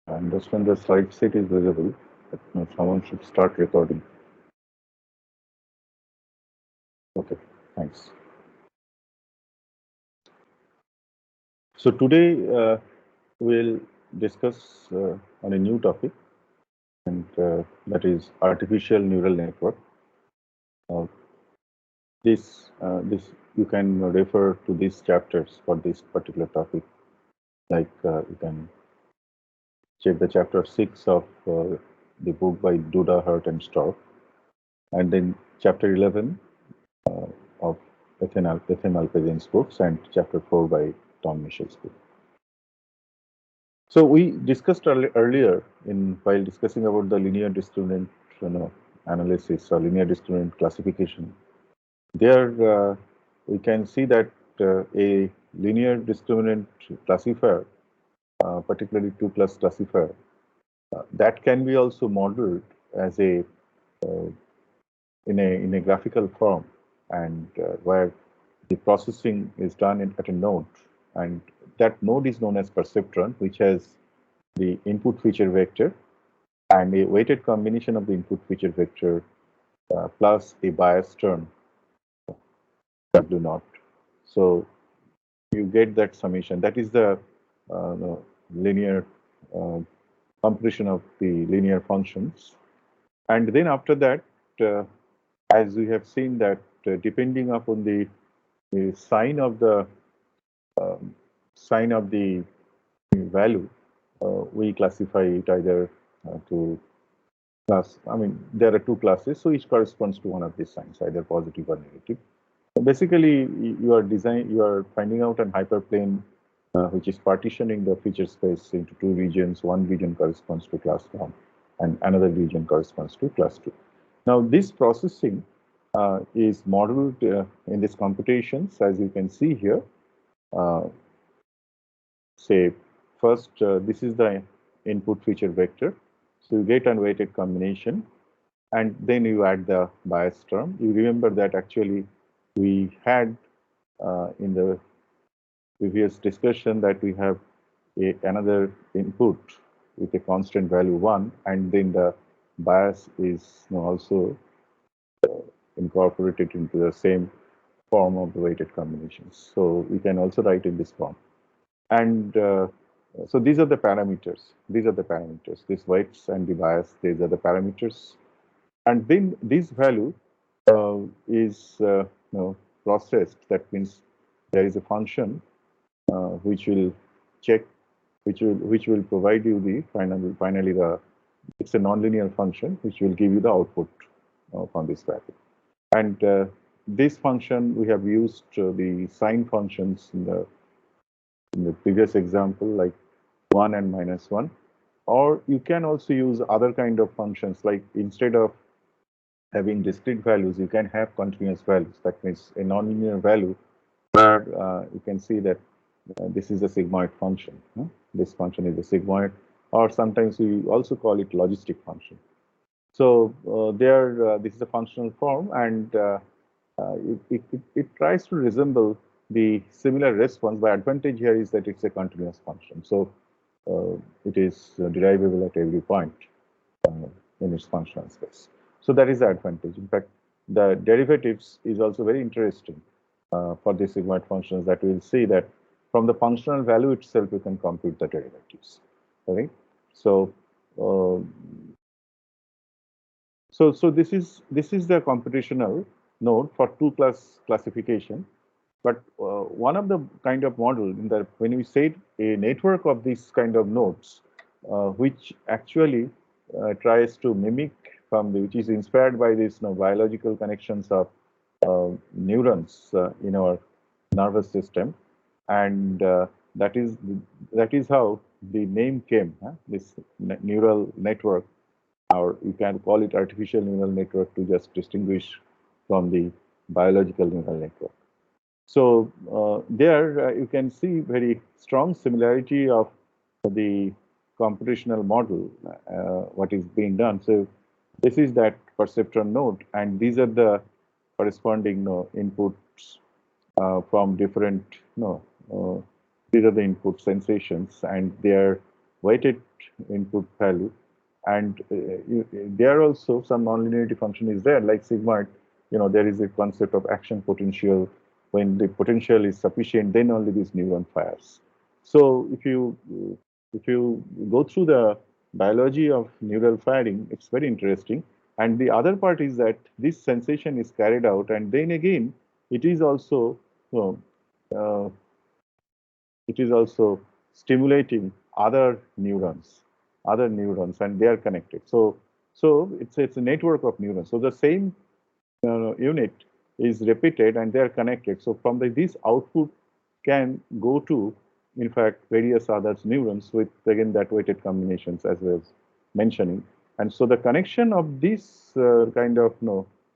I understand the slide set is visible, but someone should start recording. Okay, thanks. So today we'll discuss on a new topic, and that is artificial neural network. Uh, this you can refer to these chapters for this particular topic. Like you can check the chapter 6 of the book by Duda, Hurt, and Stork, and then chapter 11 of Ethan Alpezian's books, and chapter 4 by Tom Mitchell's book. So we discussed earlier in while discussing about the linear discriminant analysis or linear discriminant classification. There we can see that a linear discriminant classifier, particularly 2+ classifier, that can be also modeled as a in a graphical form, and where the processing is done at a node, and that node is known as perceptron, which has the input feature vector and a weighted combination of the input feature vector plus a bias term W naught. So you get that summation. That is the linear uh, computation of the linear functions. And then after that, as we have seen that depending upon the sign of the um, sign of the value, we classify it either to class. I mean, there are two classes, so each corresponds to one of these signs, either positive or negative. Basically, you are finding out an hyperplane which is partitioning the feature space into two regions. One region corresponds to class 1 and another region corresponds to class 2. Now, this processing is modeled in these computations, as you can see here. Uh, say, first, this is the input feature vector. So you get an weighted combination, and then you add the bias term. You remember that actually we had in the previous discussion that we have another input with a constant value 1, and then the bias is also incorporated into the same form of the weighted combinations. So we can also write in this form. And so these are the parameters. These are the parameters. These weights and the bias, these are the parameters. And then this value is processed. That means there is a function which will check, which will provide you the finally the it's a nonlinear function which will give you the output from this value. And this function we have used the sign functions in the previous example, like 1 and -1, or you can also use other kind of functions, like instead of having discrete values, you can have continuous values. That means a nonlinear value where you can see that this is a sigmoid function. This function is a sigmoid, or sometimes we also call it logistic function. So this is a functional form, and it tries to resemble the similar response. The advantage here is that it's a continuous function. So it is derivable at every point in its functional space. So that is the advantage. In fact, the derivatives is also very interesting for the sigmoid functions, that we'll see that from the functional value itself, you can compute the derivatives. Right? So, so this is the computational node for 2+ classification. But one of the kind of model in that when we say a network of these kind of nodes, which actually tries to mimic from which is inspired by these biological connections of neurons in our nervous system, and that is how the name came. This neural network, or you can call it artificial neural network to just distinguish from the biological neural network. So there you can see very strong similarity of the computational model, what is being done. So this is that perceptron node, and these are the corresponding inputs from different, these are the input sensations, and they are weighted input value. And there also some nonlinearity function is there, like sigmoid. There is a concept of action potential. When the potential is sufficient, then only this neuron fires. So if you go through the biology of neural firing, it's very interesting. And the other part is that this sensation is carried out, and then again, it is also uh, stimulating other neurons, and they are connected. So it's a network of neurons. So the same unit is repeated, and they are connected. So from this output can go to, in fact, various other neurons with, again, that weighted combinations as well as mentioning. And so the connection of these kind of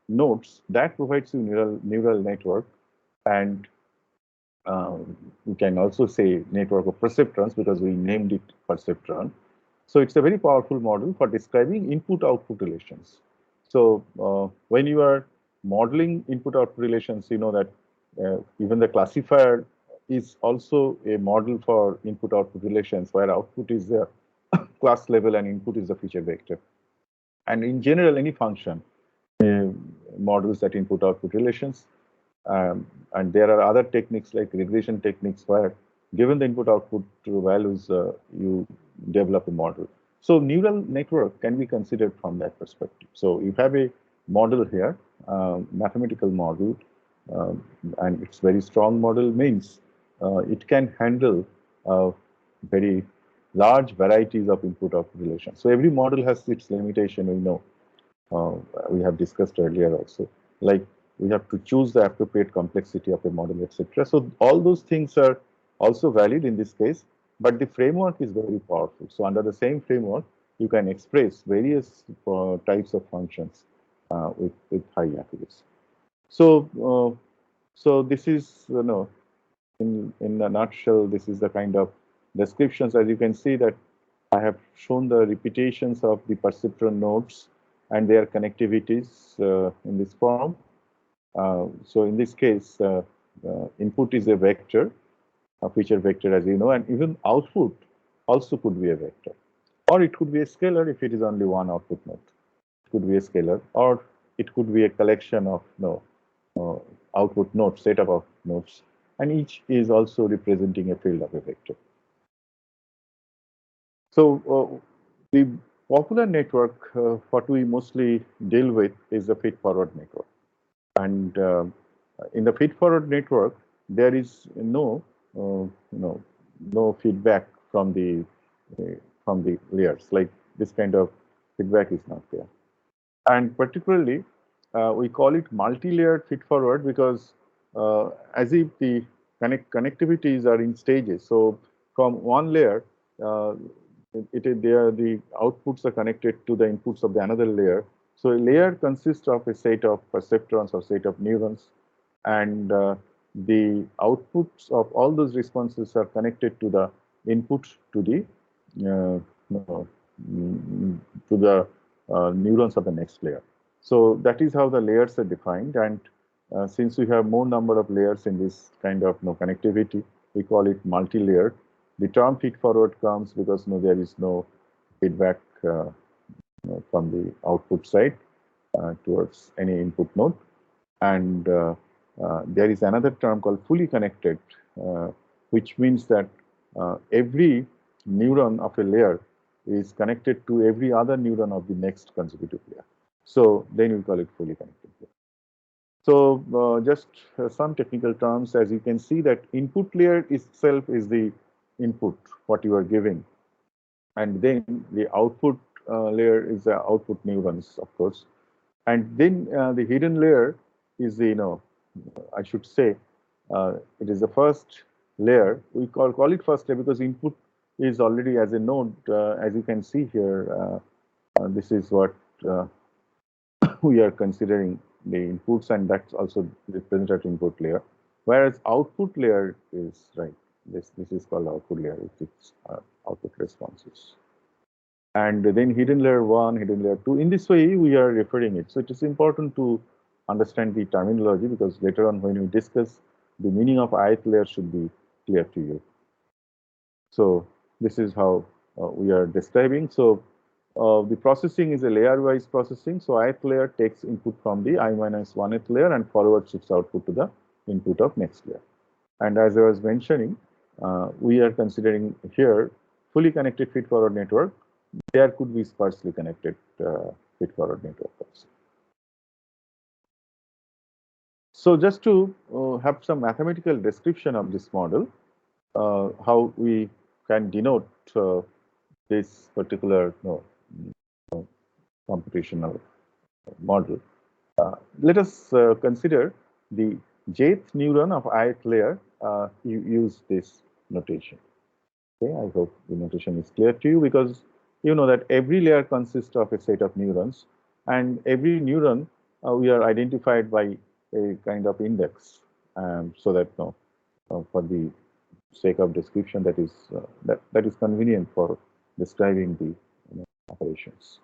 nodes, that provides you neural network. And we can also say network of perceptrons, because we named it perceptron. So it's a very powerful model for describing input-output relations. So when you are modeling input-output relations, you know that even the classifier is also a model for input-output relations, where output is the class level and input is the feature vector. And in general, any function models that input-output relations. And there are other techniques like regression techniques where, given the input-output values, you develop a model. So neural network can be considered from that perspective. So you have a model here, mathematical model, and it's very strong model means it can handle very large varieties of input-output relations. So every model has its limitation, we know. We have discussed earlier also, like we have to choose the appropriate complexity of a model, etc. So all those things are also valid in this case, but the framework is very powerful. So under the same framework, you can express various types of functions with high accuracy. So so this is, in a nutshell, this is the kind of descriptions. As you can see that I have shown the repetitions of the perceptron nodes and their connectivities in this form. So in this case, input is a vector, a feature vector, as you know, and even output also could be a vector. Or it could be a scalar if it is only one output node. It could be a scalar, or it could be a collection of output nodes, set of nodes, and each is also representing a field of a vector. So the popular network what we mostly deal with is the feed-forward network. And in the feed-forward network, there is no feedback from the layers. Like this kind of feedback is not there. And particularly, we call it multi-layered feed-forward because as if the connectivities are in stages. So from one layer, the outputs are connected to the inputs of the another layer. So a layer consists of a set of perceptrons or set of neurons, and the outputs of all those responses are connected to the input to the neurons of the next layer. So that is how the layers are defined. And since we have more number of layers in this kind of connectivity, we call it multi-layered. The term feed-forward comes because there is no feedback from the output side towards any input node. And there is another term called fully connected, which means that every neuron of a layer is connected to every other neuron of the next consecutive layer. So then we call it fully connected. So just some technical terms, as you can see that input layer itself is the input, what you are giving. And then the output layer is the output neurons, of course. And then the hidden layer is the, I should say, it is the first layer. We call it first layer because input is already as a node, as you can see here. This is what we are considering the inputs, and that's also represented at input layer. Whereas output layer is right. This is called output layer. It's output responses. And then hidden layer 1, hidden layer 2. In this way, we are referring it. So it is important to understand the terminology because later on when we discuss, the meaning of ith layer should be clear to you. So this is how we are describing. So the processing is a layer-wise processing. So ith layer takes input from the I-1th layer and forward shifts output to the input of next layer. And as I was mentioning, we are considering here fully connected feed-forward network. There could be sparsely connected feed-forward network also. So just to have some mathematical description of this model, how we can denote this particular computational model. Let us consider the jth neuron of ith layer. You use this notation. Okay, I hope the notation is clear to you, because you know that every layer consists of a set of neurons, and every neuron we are identified by a kind of index, so that for the sake of description, that is that is convenient for describing the operations.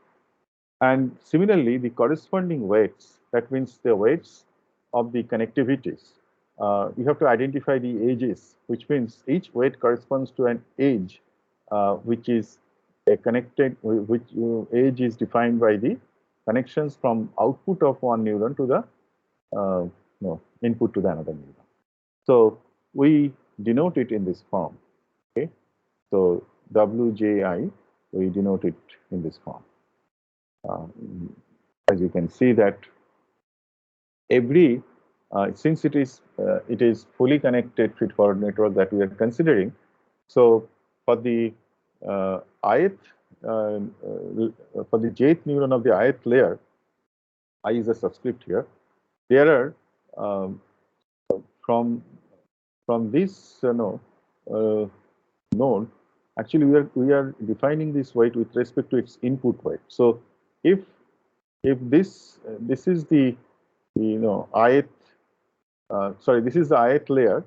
And similarly, the corresponding weights, that means the weights of the connectivities, you have to identify the edges, which means each weight corresponds to an edge, which is a connected, which edge is defined by the connections from output of one neuron to the input to the another neuron. So we denote it in this form. Okay, so WJI, we denote it in this form. As you can see that every since it is fully connected feed-forward network that we are considering. So for the ith for the jth neuron of the ith layer, I is a subscript here. There are from this node, actually we are defining this weight with respect to its input weight. So if this is the ith this is the ith layer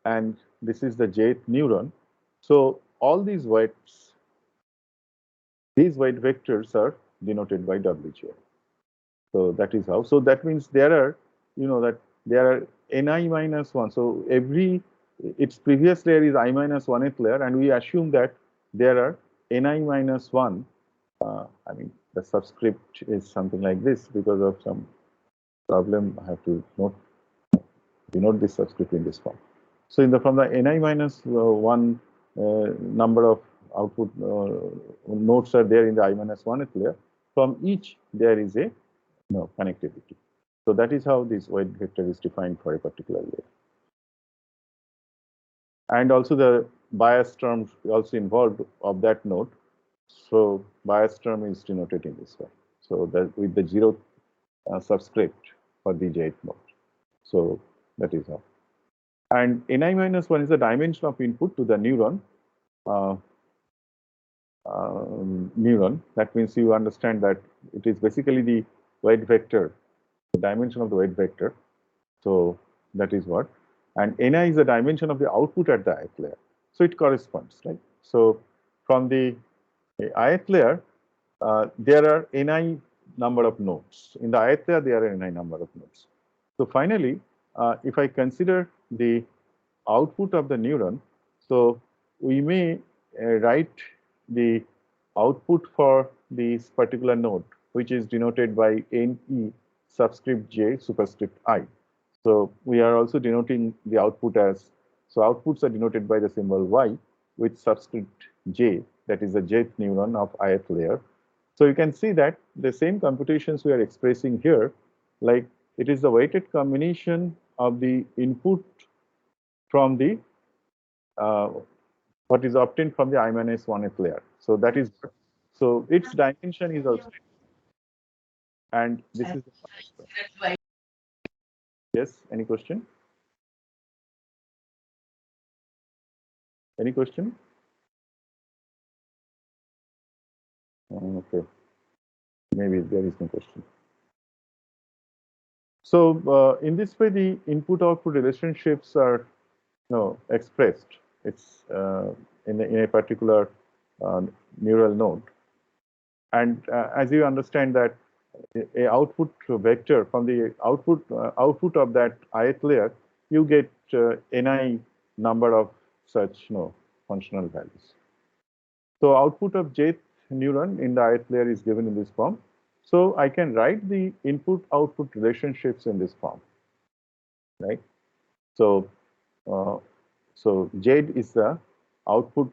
and this is the jth neuron. So all these weight vectors are denoted by Wj. So that is how. So that means there are that there are ni minus 1. So every its previous layer is I minus 1th layer, and we assume that there are ni minus 1. I mean, the subscript is something like this. Because of some problem, I have to denote this subscript in this form. So from the ni minus 1 number of output nodes are there in the I minus 1th layer. From each there is a connectivity. So that is how this weight vector is defined for a particular layer. And also the bias term also involved of that node. So bias term is denoted in this way. So that with the 0th subscript for the jth node. So that is how. And ni minus 1 is the dimension of input to the neuron. That means you understand that it is basically the weight vector, the dimension of the weight vector. So that is what. And ni is the dimension of the output at the ith layer. So it corresponds, right? So from the ith layer, there are ni number of nodes. In the ith layer, there are ni number of nodes. So finally, if I consider the output of the neuron, so we may write the output for this particular node, which is denoted by ne subscript j superscript I. So we are also denoting the output as, so outputs are denoted by the symbol y with subscript j, that is the jth neuron of ith layer. So you can see that the same computations we are expressing here, like it is the weighted combination of the input from the what is obtained from the I minus 1th layer. So that is, so its dimension is also, and this is, yes, any question? Any question? Okay, maybe there is no question. So in this way, the input-output relationships are expressed. It's in a particular neural node, and as you understand that a output vector from the output of that ith layer, you get ni number of such functional values. So output of jth neuron in the ith layer is given in this form. So I can write the input-output relationships in this form, right? So so Z is the output.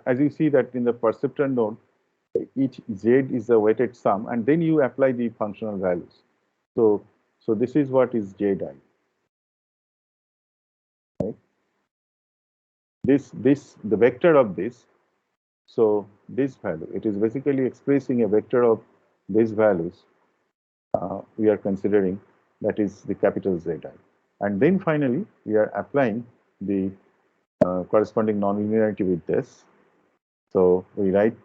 As you see that in the perceptron node, each Z is a weighted sum, and then you apply the functional values. So this is what is Zi, right? The vector of this. So this value, it is basically expressing a vector of these values. We are considering that is the capital Zi, and then finally we are applying the corresponding nonlinearity with this. So we write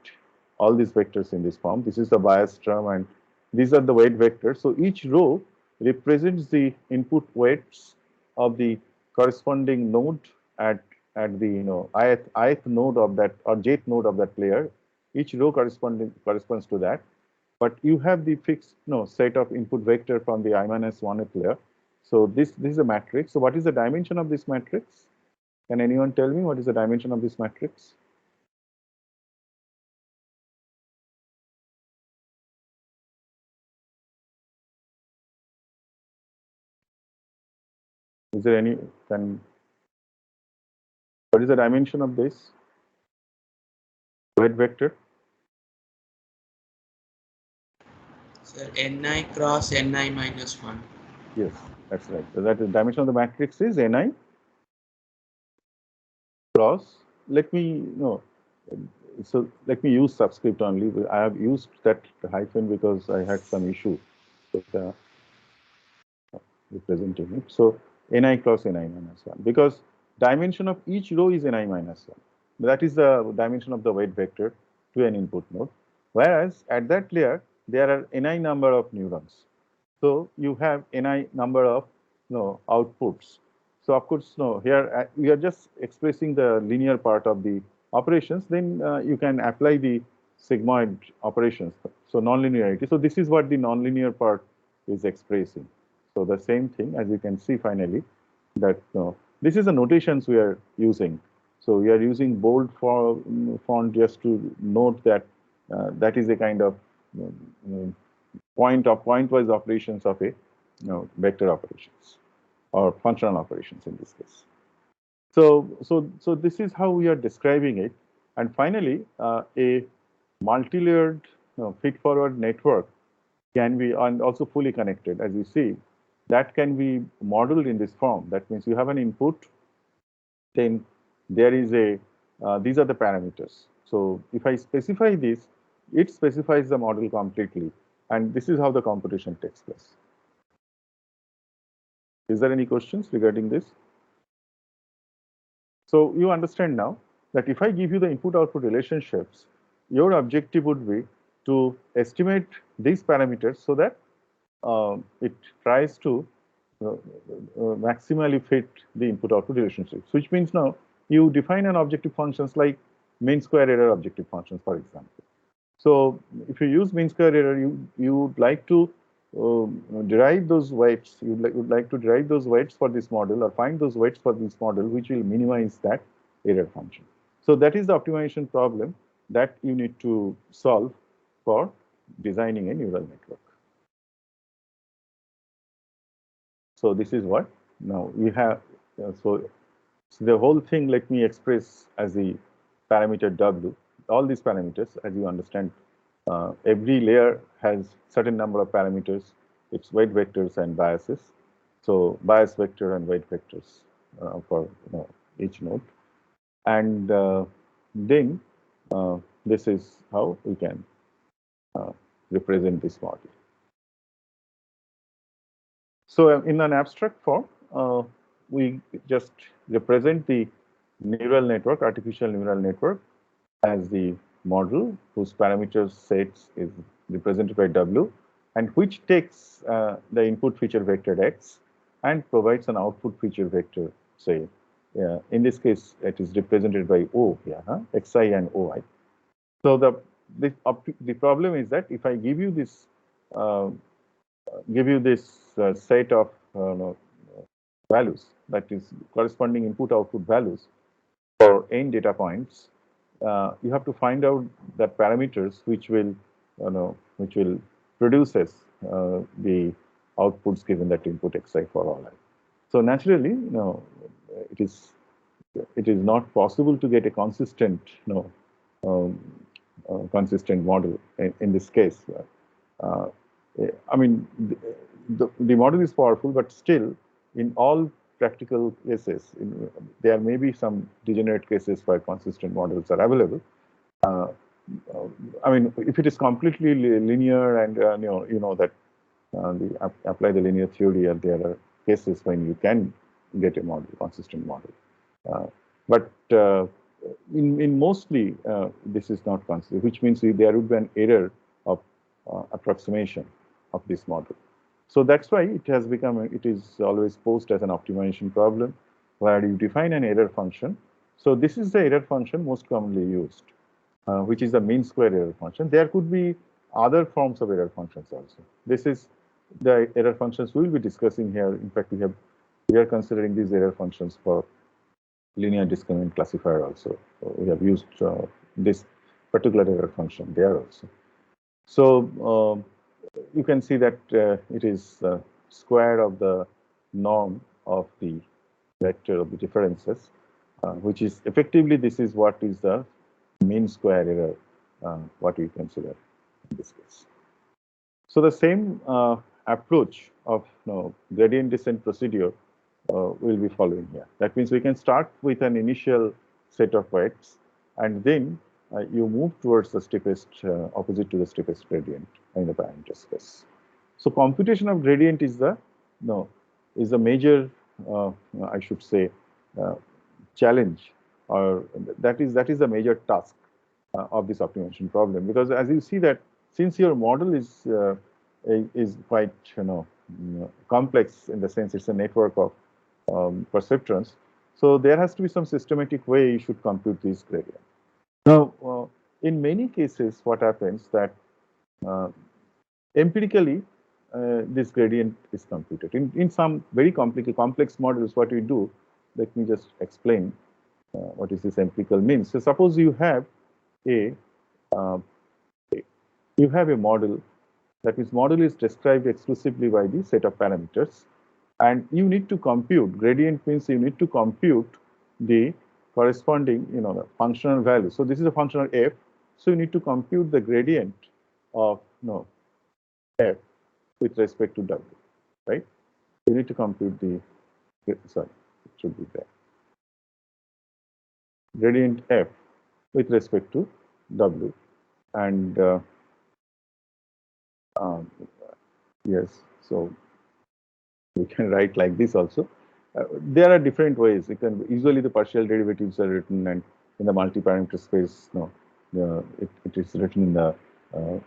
all these vectors in this form. This is the bias term, and these are the weight vectors. So each row represents the input weights of the corresponding node at the ith node of that or jth node of that layer. Each row corresponds to that. But you have the fixed set of input vector from the I-1th layer. So this is a matrix. So what is the dimension of this matrix? Can anyone tell me what is the dimension of this matrix? Is there any, what is the dimension of this weight vector? Sir, Ni cross Ni minus 1. Yes, that's right. So that is dimension of the matrix is Ni cross. Let me so let me use subscript only. I have used that hyphen because I had some issue with representing it. So Ni cross Ni minus 1, because dimension of each row is Ni minus 1. That is the dimension of the weight vector to an input node. Whereas at that layer, there are Ni number of neurons. So you have Ni number of outputs. So of course, here we are just expressing the linear part of the operations. Then you can apply the sigmoid operations. So nonlinearity. So this is what the nonlinear part is expressing. So the same thing, as you can see finally, that this is the notations we are using. So we are using bold font just to note that that is a kind of pointwise operations of a vector operations or functional operations in this case. So this is how we are describing it. And finally, a multi-layered feed-forward network can be and also fully connected, as you see, that can be modeled in this form. That means you have an input, then there is a these are the parameters. So if I specify this, it specifies the model completely, and this is how the computation takes place. Is there any questions regarding this? So you understand now that if I give you the input-output relationships, your objective would be to estimate these parameters so that it tries to maximally fit the input-output relationships, which means now you define an objective functions like mean square error objective functions, for example. So if you use mean square error, you would like to derive those weights. You would like to derive those weights for this model or find those weights for this model, which will minimize that error function. So that is the optimization problem that you need to solve for designing a neural network. So this is what now we have. So the whole thing, let me express as the parameter W. All these parameters, as you understand, every layer has certain number of parameters, its weight vectors and biases. So bias vector and weight vectors for each node. And then this is how we can represent this model. So in an abstract form, we just represent the neural network, artificial neural network, as the model whose parameters sets is represented by W, and which takes the input feature vector X and provides an output feature vector, say, in this case, it is represented by O here, Xi and Oi. So the problem is that if I give you this set of values, that is corresponding input output values for n data points, you have to find out the parameters which will, which will produces the outputs given that input xi for all I. So naturally, it is not possible to get a consistent, um, consistent model in this case. Uh, I mean, the model is powerful, but still, in all practical cases, there may be some degenerate cases where consistent models are available. Uh, I mean, if it is completely linear and you know that apply the linear theory, and there are cases when you can get a model, consistent model. But in mostly this is not considered, which means there would be an error of approximation of this model. So that's why it has become, it is always posed as an optimization problem where you define an error function. So this is the error function most commonly used, which is the mean square error function. There could be other forms of error functions also. This is the error functions we will be discussing here. In fact, we are considering these error functions for linear discriminant classifier also. So we have used this particular error function there also. So you can see that it is square of the norm of the vector of the differences, which is effectively, this is what is the mean square error, what we consider in this case. So the same approach of gradient descent procedure will be following here. That means we can start with an initial set of weights, and then you move towards the steepest, opposite to the steepest gradient in the parameter space. So computation of gradient is the major, I should say, challenge, or that is the major task of this optimization problem. Because as you see that since your model is quite complex in the sense it's a network of perceptrons, so there has to be some systematic way you should compute this gradient. Now, in many cases, what happens that empirically this gradient is computed. In some very complex models, what we do, let me just explain what is this empirical means. So suppose you have a model, that is model is described exclusively by the set of parameters, and you need to compute gradient means you need to compute the corresponding the functional value. So this is a functional f, so you need to compute the gradient of f with respect to w, right? You need to compute the, sorry, it should be there, gradient f with respect to w, and yes, so we can write like this also. There are different ways. You can usually the partial derivatives are written and in the multi-parameter space. It is written in the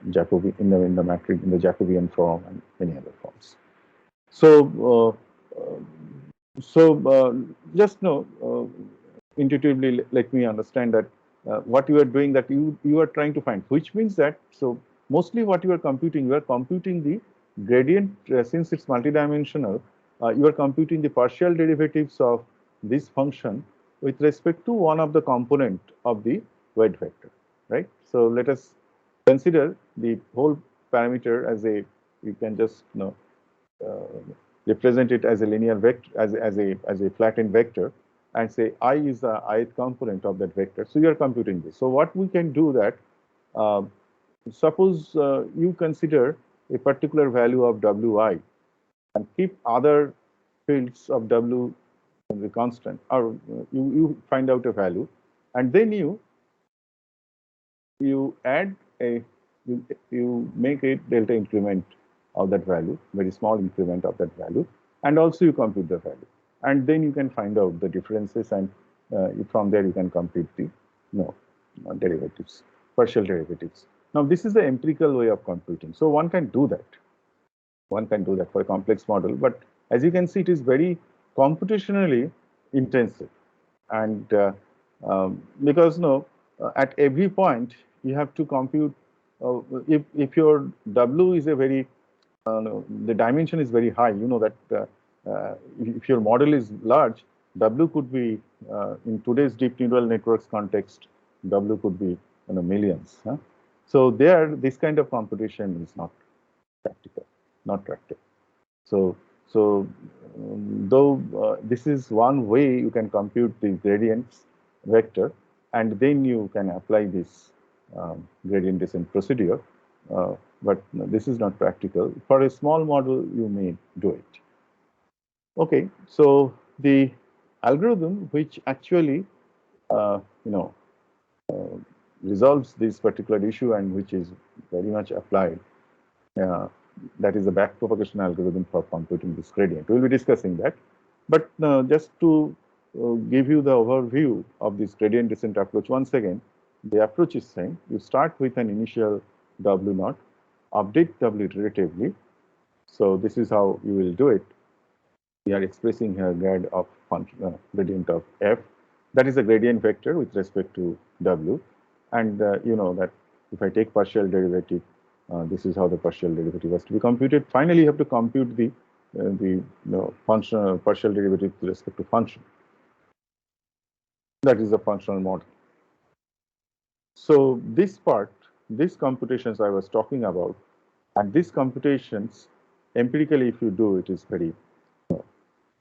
Jacobian in the matrix in the Jacobian form and many other forms. So just intuitively let me understand that what you are doing, that you are trying to find, which means that mostly what you are computing the gradient since it's multidimensional. You are computing the partial derivatives of this function with respect to one of the component of the weight vector, right? So let us consider the whole parameter as a, you can just represent it as a linear vector, as a flattened vector, and say I is the ith component of that vector. So you are computing this. So what we can do that, suppose you consider a particular value of wi and keep other fields of w the constant, or you find out a value, and then you add you make a delta increment of that value, very small increment of that value, and also you compute the value, and then you can find out the differences, and from there you can compute the derivatives, partial derivatives. Now this is the empirical way of computing. So one can do that. One can do that for a complex model, but as you can see, it is very computationally intensive, and because at every point you have to compute. If your W is a very the dimension is very high, you know that if your model is large, W could be in today's deep neural networks context W could be millions. Huh? So there, this kind of computation is not practical, not practical. So though this is one way you can compute the gradients vector, and then you can apply this gradient descent procedure, but this is not practical. For a small model, you may do it. Okay, so the algorithm which actually uh, you know uh, resolves this particular issue and which is very much applied, uh, that is the backpropagation algorithm for computing this gradient. We will be discussing that. But just to give you the overview of this gradient descent approach, once again, the approach is same. You start with an initial W naught, update W iteratively. So this is how you will do it. We are expressing here grad of function, gradient of f. That is a gradient vector with respect to W. And you know that if I take partial derivative, this is how the partial derivative has to be computed. Finally, you have to compute the function partial derivative with respect to function. That is a functional model. So this part, these computations I was talking about, and these computations, empirically, if you do, it is very,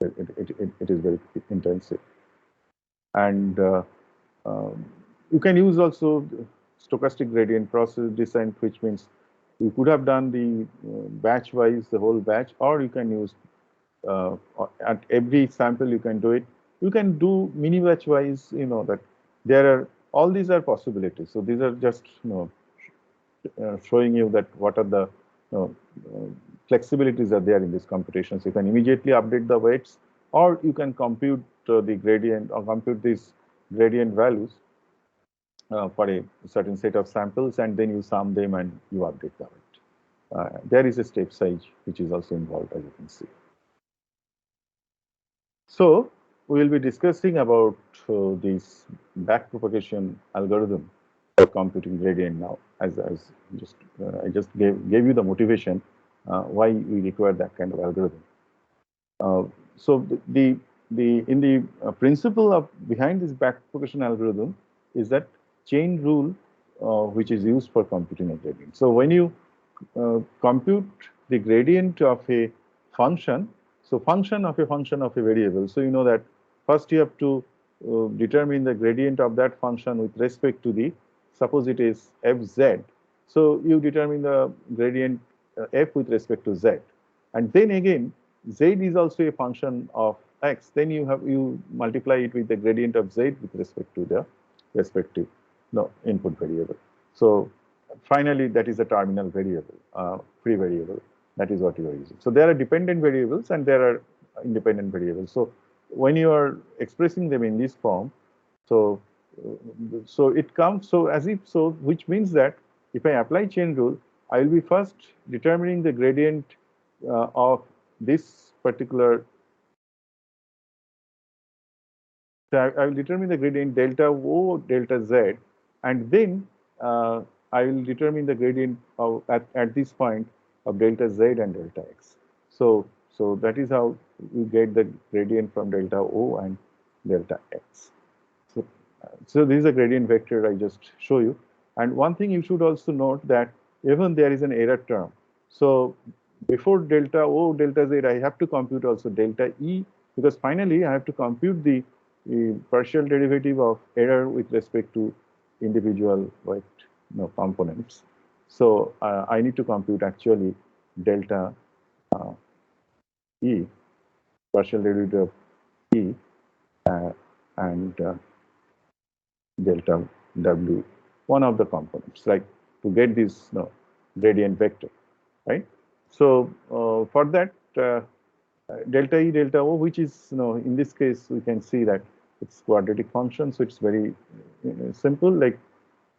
it is very intensive. And you can use also stochastic gradient process descent, which means you could have done the batch wise, the whole batch, or you can use at every sample you can do it. You can do mini batch wise, that there are, all these are possibilities. So these are just, showing you that what are the flexibilities are there in these computations. You can immediately update the weights, or you can compute the gradient or compute these gradient values for a certain set of samples, and then you sum them and you update the weight. There is a step size which is also involved, as you can see. So we will be discussing about this backpropagation algorithm for computing gradient now. As just I just gave you the motivation why we require that kind of algorithm. So the in the principle of behind this backpropagation algorithm is that chain rule which is used for computing a gradient. So when you compute the gradient of a function, so function of a variable, so you know that first you have to determine the gradient of that function with respect to the, suppose it is fz, so you determine the gradient f with respect to z, and then again z is also a function of x, then you multiply it with the gradient of z with respect to the respective input variable. So finally, that is a terminal variable, free variable. That is what you are using. So there are dependent variables and there are independent variables. So when you are expressing them in this form, so it comes so as if so, which means that if I apply chain rule, I will be first determining the gradient of this particular. So I will determine the gradient delta O delta Z, and then I will determine the gradient of, at this point of delta Z and delta X. So that is how you get the gradient from delta O and delta X. So this is a gradient vector I just show you. And one thing you should also note that even there is an error term. So before delta O, delta Z, I have to compute also delta E, because finally I have to compute the partial derivative of error with respect to individual weight components. So I need to compute actually delta E, partial derivative of E, and delta W, one of the components, like to get this gradient vector, right? So for that, delta E, delta O, which is, in this case, we can see that it's quadratic function, so it's very simple, like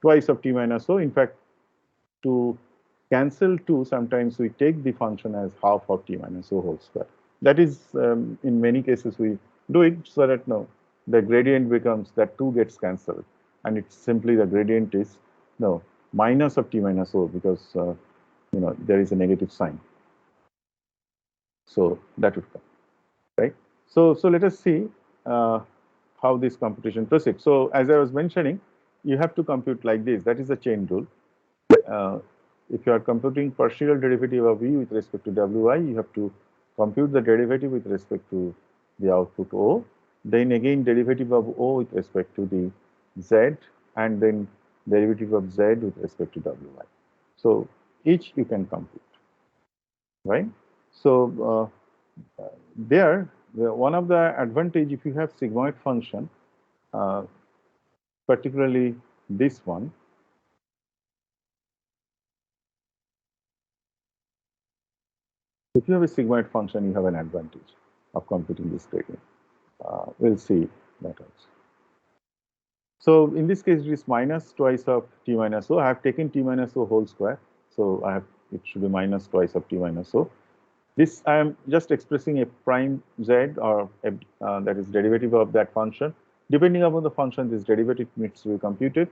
twice of t minus O. In fact, to cancel 2, sometimes we take the function as half of t minus O whole square. That is, in many cases, we do it so that the gradient becomes that 2 gets cancelled, and it's simply the gradient is minus of t minus O, because there is a negative sign. So that would come, right? So let us see how this computation proceeds. So as I was mentioning, you have to compute like this. That is the chain rule. If you are computing partial derivative of v with respect to wi, you have to compute the derivative with respect to the output O, then again derivative of O with respect to the z, and then derivative of z with respect to wi. So each you can compute, right? So one of the advantage, if you have sigmoid function, particularly this one, if you have a sigmoid function, you have an advantage of computing this gradient. We'll see that also. So in this case, it is minus twice of t minus o. I have taken t minus o whole square, so it should be minus twice of t minus o. This I am just expressing a prime z, or that is derivative of that function. Depending upon the function, this derivative needs to be computed.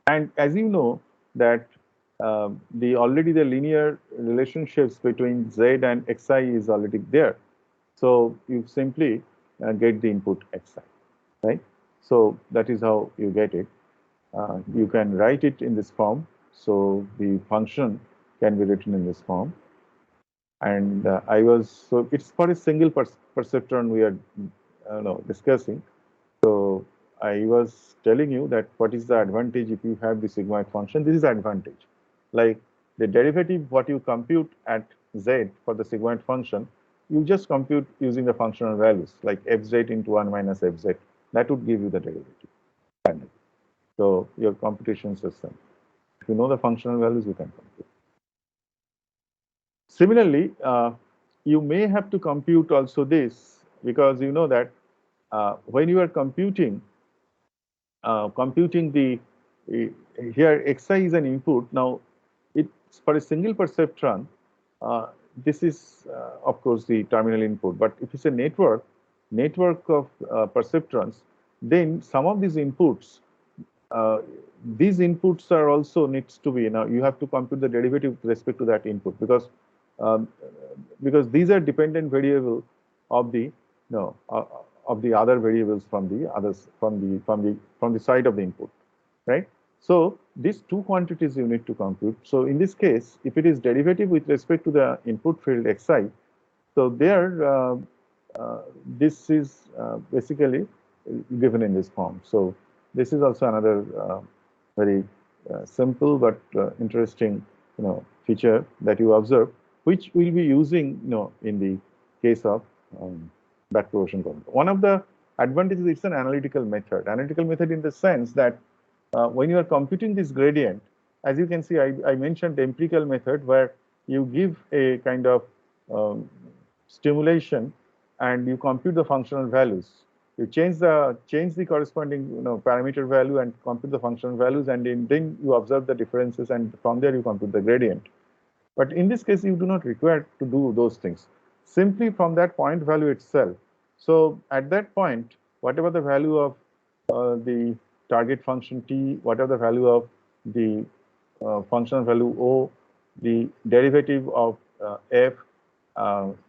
And as you know that already the linear relationships between z and xi is already there. So you simply get the input xi, right? So that is how you get it. You can write it in this form. So the function can be written in this form. And so it's for a single perceptron we are discussing. So I was telling you that what is the advantage if you have the sigmoid function. This is advantage. Like the derivative, what you compute at z for the sigmoid function, you just compute using the functional values, like fz into 1 minus fz. That would give you the derivative. So your computations are simple. If you know the functional values, you can compute. Similarly, you may have to compute also this, because you know that when you are computing the here xi is an input. Now it's for a single perceptron. This is of course the terminal input, but if it's a network of perceptrons, then some of these inputs are also needs to be, now you have to compute the derivative with respect to that input, because these are dependent variable of the of the other variables from the side of the input, right? So these two quantities you need to compute. So in this case, if it is derivative with respect to the input field xi, so there this is basically given in this form. So this is also another very simple but interesting feature that you observe, which we'll be using in the case of backpropagation computer. One of the advantages is it's an analytical method. Analytical method in the sense that when you are computing this gradient, as you can see, I mentioned the empirical method where you give a kind of stimulation and you compute the functional values. You change the corresponding parameter value and compute the functional values, and then you observe the differences, and from there you compute the gradient. But in this case, you do not require to do those things. Simply from that point value itself. So at that point, whatever the value of the target function t, whatever the value of the functional value o, the derivative of f,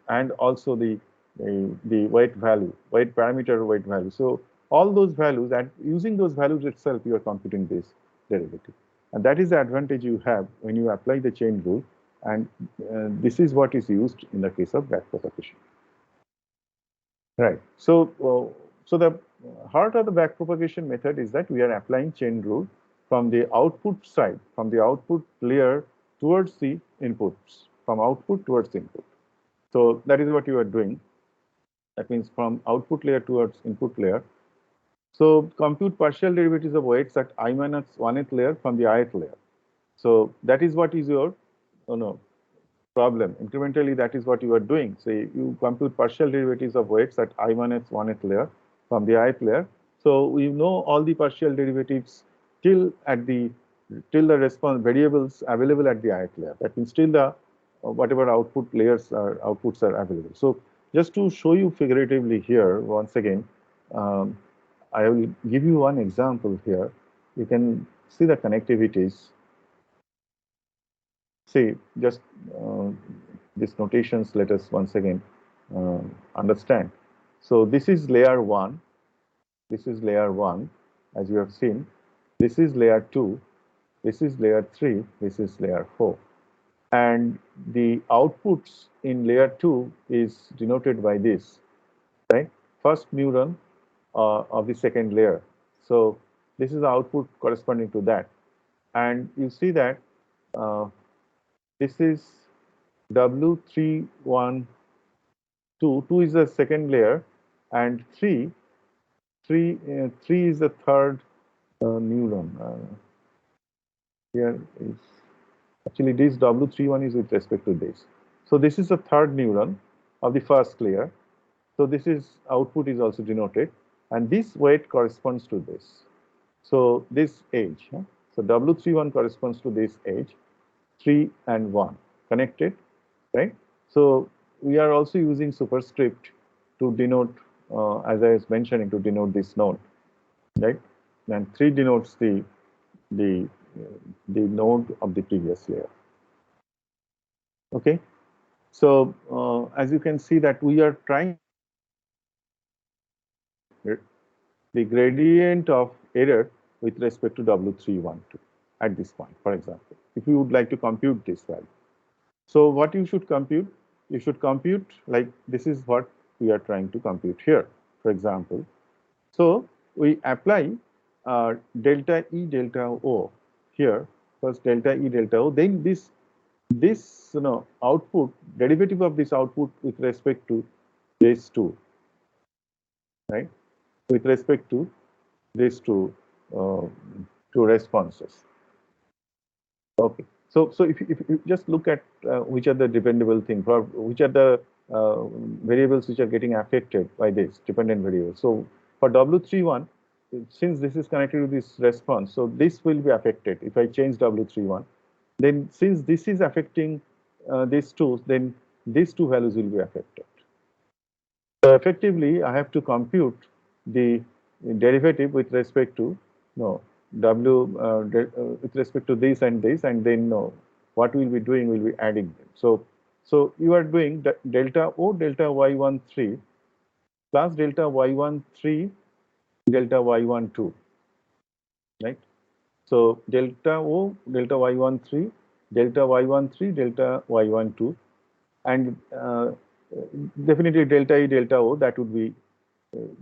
and also the weight parameter weight value. So all those values, and using those values itself, you are computing this derivative. And that is the advantage you have when you apply the chain rule. And this is what is used in the case of backpropagation. Right. So, so the heart of the backpropagation method is that we are applying chain rule from the output side, from the output layer towards the inputs, from output towards input. So that is what you are doing. That means from output layer towards input layer. So compute partial derivatives of weights at I minus 1th layer from the ith layer. So that is what is your problem. Incrementally, that is what you are doing. So you compute partial derivatives of weights at I minus 1th layer from the ith layer. So we know all the partial derivatives till the response variables available at the ith layer. That means till the whatever outputs are available. So just to show you figuratively here, once again, I will give you one example here. You can see the connectivities. See, just these notations, let us once again understand. So this is layer 1. This is layer 1, as you have seen. This is layer 2, this is layer 3, this is layer 4. And the outputs in layer 2 is denoted by this, right? First neuron of the second layer. So this is the output corresponding to that. And you see that this is W312, 2 is the second layer, and 3 is the third neuron. Here is actually this W31 is with respect to this. So this is the third neuron of the first layer. So this is output is also denoted, and this weight corresponds to this. So this age. So W31 corresponds to this age, 3 and 1 connected, right? So we are also using superscript to denote, as I was mentioning, to denote this node, right? And 3 denotes the node of the previous layer. Okay, so as you can see that we are trying the gradient of error with respect to W312 at this point, for example, if you would like to compute this value. So what you should compute? You should compute like this is what we are trying to compute here, for example. So we apply delta E delta O here, first delta E delta O, then this output, derivative of this output with respect to these two, right? With respect to these two responses. Okay. So if you just look at which are the dependable things, or which are the variables which are getting affected by this dependent variable. So for W31, since this is connected to this response, so this will be affected. If I change W31, then since this is affecting these two, then these two values will be affected. So effectively, I have to compute the derivative with respect to with respect to this, and then what we'll be doing, we'll be adding them. So you are doing delta O delta Y13 plus delta Y13 delta Y12, right? So delta O delta Y13 delta Y13 delta Y12, and definitely delta E delta O, that would be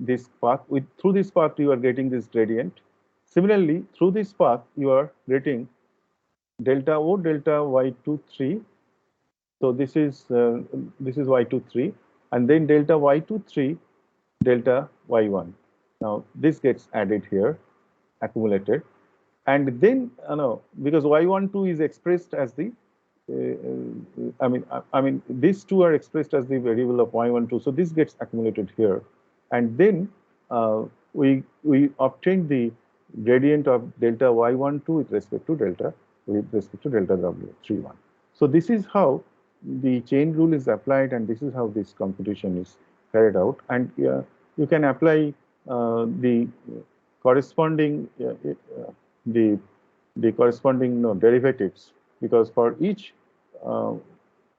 this path. Through this path you are getting this gradient. Similarly, through this path you are getting delta O delta Y23. So this is Y23, and then delta Y23 delta Y1. Now this gets added here, accumulated, and then because Y12 is expressed as the I mean these two are expressed as the variable of Y12, so this gets accumulated here, and then we obtain the gradient of delta Y12 with respect to delta W31. So this is how the chain rule is applied, and this is how this computation is carried out, and you can apply the corresponding corresponding derivatives, because for each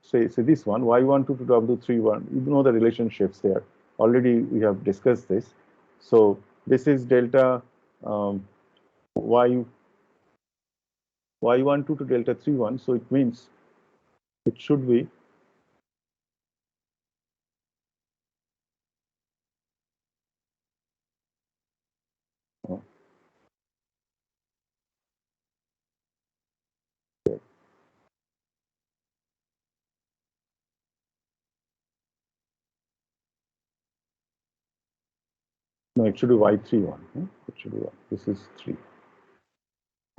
say this one Y12 to W31, you know the relationships there. Already we have discussed this. So this is delta Y12 to delta 31. So it means it should be no, it should be Y31. It should be 1. This is 3.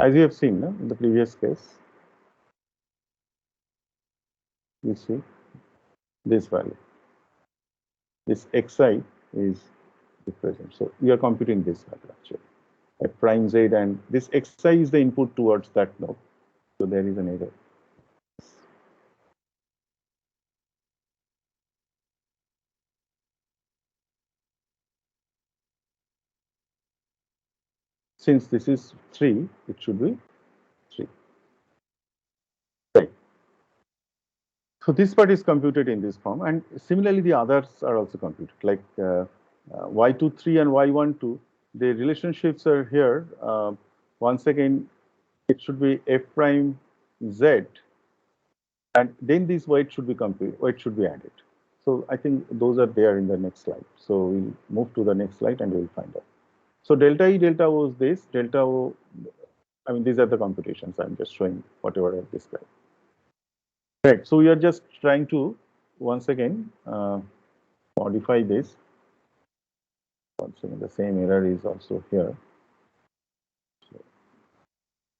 As you have seen in the previous case, you see this value. This xi is the present. So we are computing this value actually at prime z, and this xi is the input towards that node. So there is an error. Since this is 3, it should be 3. Right. So this part is computed in this form, and similarly the others are also computed, like Y23 and Y12. The relationships are here. once again, it should be f prime z, and then this weight should be added. So I think those are there in the next slide. So we'll move to the next slide and we'll find out. So delta E delta O is this, delta O, I mean, these are the computations. I'm just showing whatever I've described. Right, so we are just trying to, once again, modify this. Once again, the same error is also here. So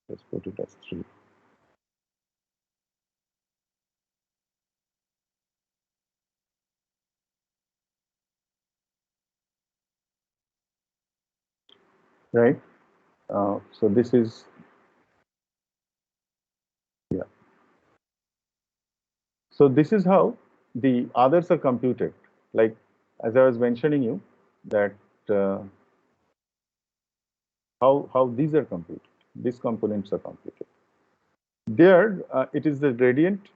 let's put it as 3. Right, so this is, yeah. So this is how the others are computed. Like, as I was mentioning you, that how these are computed. These components are computed. There, it is the gradient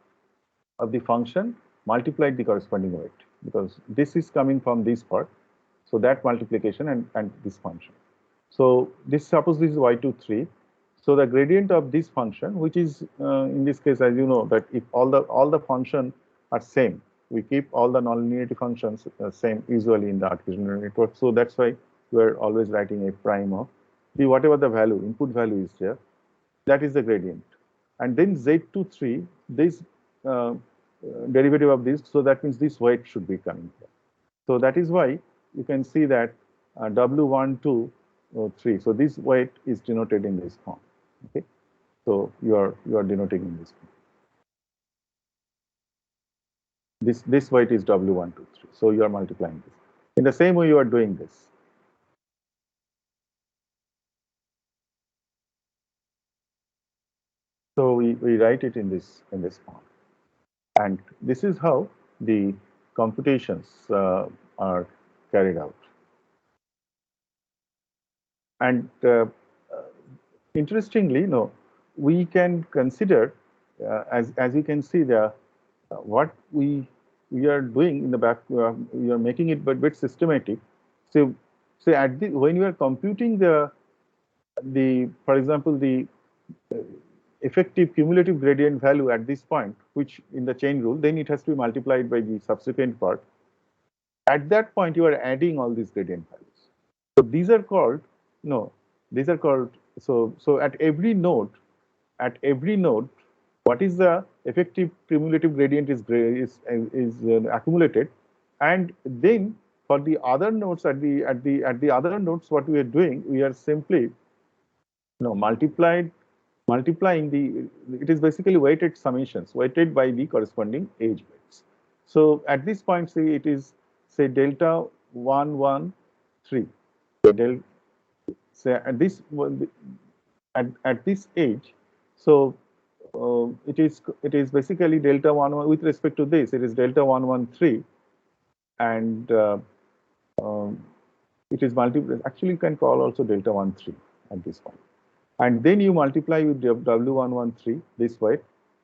of the function multiplied the corresponding weight, because this is coming from this part. So that multiplication and this function. So this, suppose this is y23. So the gradient of this function, which is in this case, as you know, that if all the function are same, we keep all the nonlinearity functions same usually in the artificial neural network. So that's why we are always writing a prime of the whatever the value, input value is there, that is the gradient. And then z23, this derivative of this, so that means this weight should be coming here. So that is why you can see that W1, 2, 3. So this weight is denoted in this form. Okay, so you are denoting in this form. This weight is W1, 2, 3. So you are multiplying this. In the same way, you are doing this. So we write it in this form, and this is how the computations are carried out. And interestingly, no, we can consider, as you can see, the what we are doing in the back, we are making it but bit systematic. So at the, when you are computing the for example, the effective cumulative gradient value at this point, which in the chain rule, then it has to be multiplied by the subsequent part. At that point, you are adding all these gradient values. So these are called, these are called, so at every node, what is the effective cumulative gradient is accumulated, and then for the other nodes, at the other nodes, what we are doing, we are simply multiplying the, it is basically weighted summations, weighted by the corresponding age weights. So at this point, say it is, say, delta 1, 1, 3. So say at this at this age, so it is basically delta 1, 1 with respect to this. It is delta 1, 1, 3, and it is multiplied. Actually, you can call also delta 1, 3 at this point, and then you multiply with W113 this way.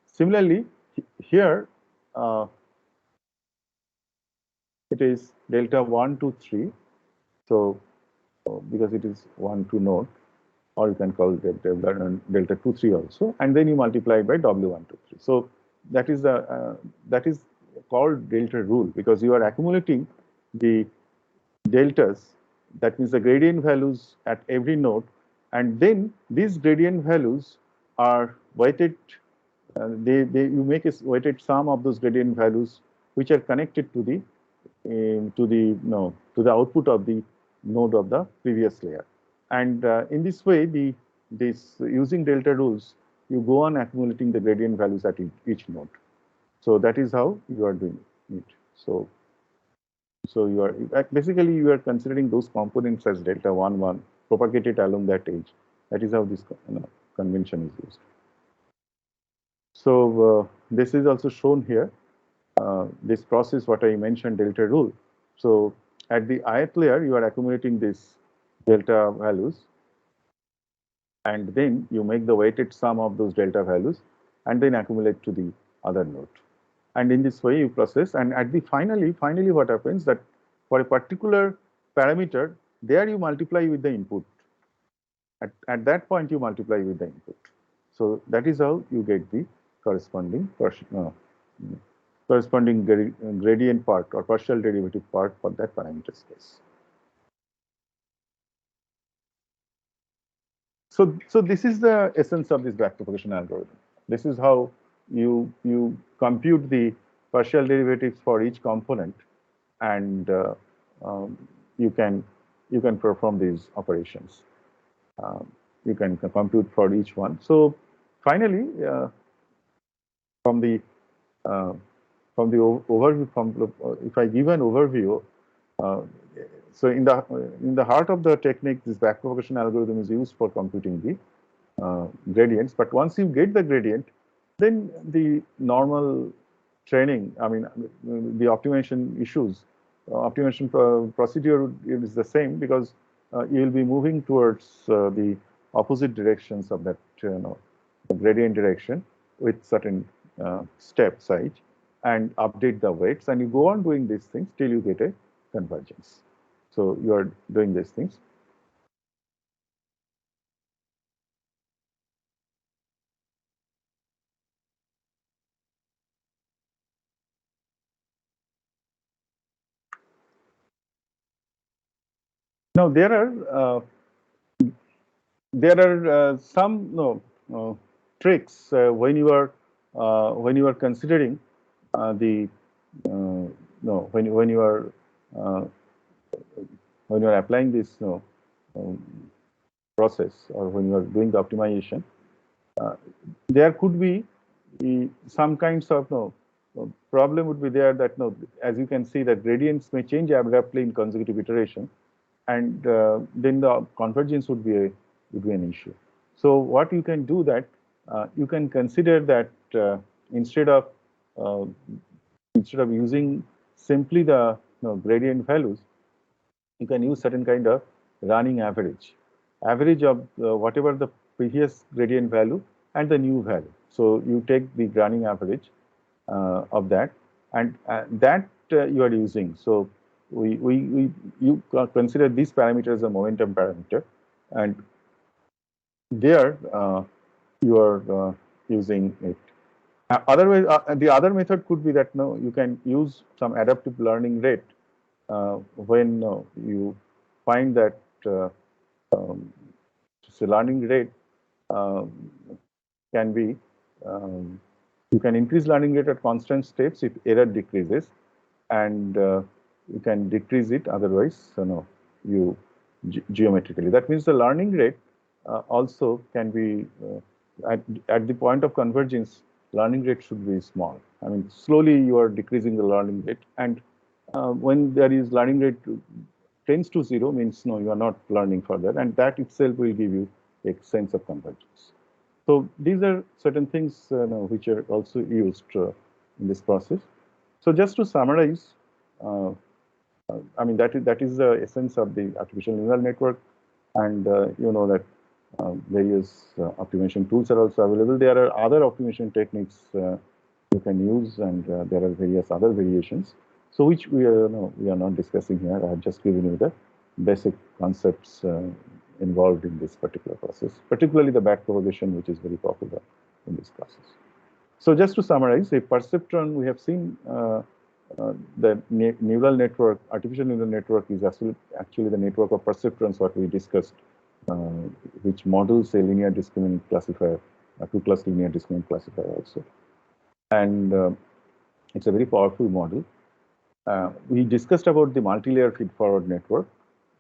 Similarly, here it is delta 1, 2, 3. So because it is 1, 2 node, or you can call it delta 2, 3 also, and then you multiply by W1, 2, 3. So that is the that is called delta rule, because you are accumulating the deltas, that means the gradient values at every node, and then these gradient values are weighted. You make a weighted sum of those gradient values, which are connected to the to the output of the node of the previous layer. And in this way, using delta rules, you go on accumulating the gradient values at each node. So that is how you are doing it. So you are basically, you are considering those components as delta 1, 1 propagated along that edge. That is how this convention is used. So this is also shown here. This process, what I mentioned, delta rule. So at the ith layer, you are accumulating this delta values, and then you make the weighted sum of those delta values, and then accumulate to the other node. And in this way, you process. And at the finally, what happens, that for a particular parameter, there you multiply with the input. At that point, you multiply with the input. So that is how you get the corresponding gradient part or partial derivative part for that parameter space. So this is the essence of this backpropagation algorithm. This is how you compute the partial derivatives for each component, and you can perform these operations. You can compute for each one. So finally, from the overview, if I give an overview, so in the heart of the technique, this backpropagation algorithm is used for computing the gradients. But once you get the gradient, then the normal training, I mean, the optimization issues, optimization procedure is the same, because you will be moving towards the opposite directions of that gradient direction with certain step size, and update the weights, and you go on doing these things till you get a convergence. So you are doing these things. Now there are some tricks when you are considering the no when you are applying this process, or when you are doing the optimization, there could be some kinds of problem would be there, that as you can see, that gradients may change abruptly in consecutive iteration, and then the convergence would be an issue. So what you can do, that you can consider that instead of using simply the gradient values, you can use certain kind of running average of whatever the previous gradient value and the new value. So you take the running average of that, and that you are using. So you consider this parameter as a momentum parameter, and there you are using it. Otherwise, the other method could be that you can use some adaptive learning rate when you find that so learning rate can be you can increase learning rate at constant steps if error decreases, and you can decrease it otherwise you geometrically. That means the learning rate also can be at the point of convergence, learning rate should be small. I mean, slowly you are decreasing the learning rate, and when there is learning rate tends to 0, means you are not learning further, and that itself will give you a sense of convergence. So these are certain things which are also used in this process. So just to summarize, I mean, that is the essence of the artificial neural network, and you know that various optimization tools are also available. There are other optimization techniques you can use, and there are various other variations. So which we are not discussing here. I have just given you the basic concepts involved in this particular process, particularly the backpropagation, which is very popular in this process. So just to summarize, a perceptron, we have seen the neural network, artificial neural network is actually the network of perceptrons, what we discussed, which models a linear discriminant classifier, a two-class linear discriminant classifier also. And it's a very powerful model. We discussed about the multi-layer feed-forward network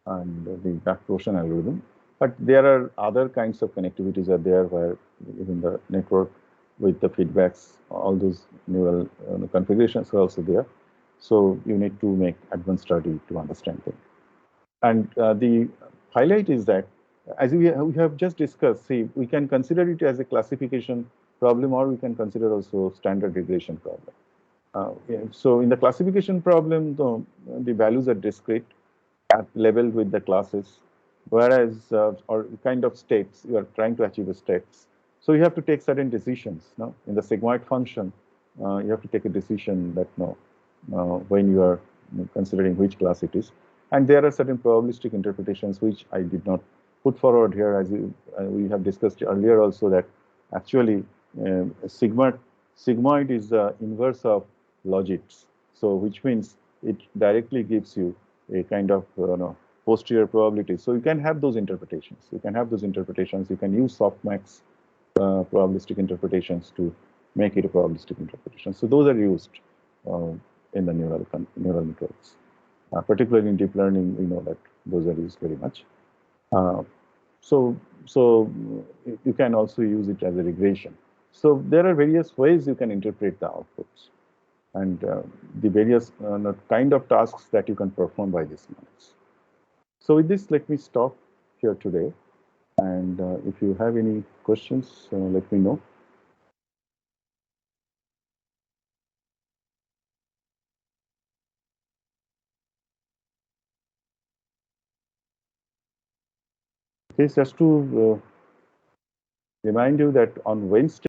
and the backpropagation algorithm, but there are other kinds of connectivities are there, where even the network with the feedbacks, all those neural configurations are also there. So you need to make advanced study to understand them. And the highlight is that, as we have just discussed, see, we can consider it as a classification problem, or we can consider also standard regression problem. Yeah, so in the classification problem, the values are discrete at level with the classes, whereas or kind of states, you are trying to achieve a states. So you have to take certain decisions. No, in the sigmoid function, you have to take a decision that when you are considering which class it is, and there are certain probabilistic interpretations which I did not put forward here, as we have discussed earlier also, that actually sigmoid is the inverse of logits. So which means it directly gives you a kind of posterior probability. So you can have those interpretations. You can have those interpretations. You can use softmax probabilistic interpretations to make it a probabilistic interpretation. So those are used in the neural networks. Particularly in deep learning, we know that those are used very much. So you can also use it as a regression. So there are various ways you can interpret the outputs, and the various kind of tasks that you can perform by these models. So with this, let me stop here today. And if you have any questions, let me know. Okay, just to remind you that on Wednesday,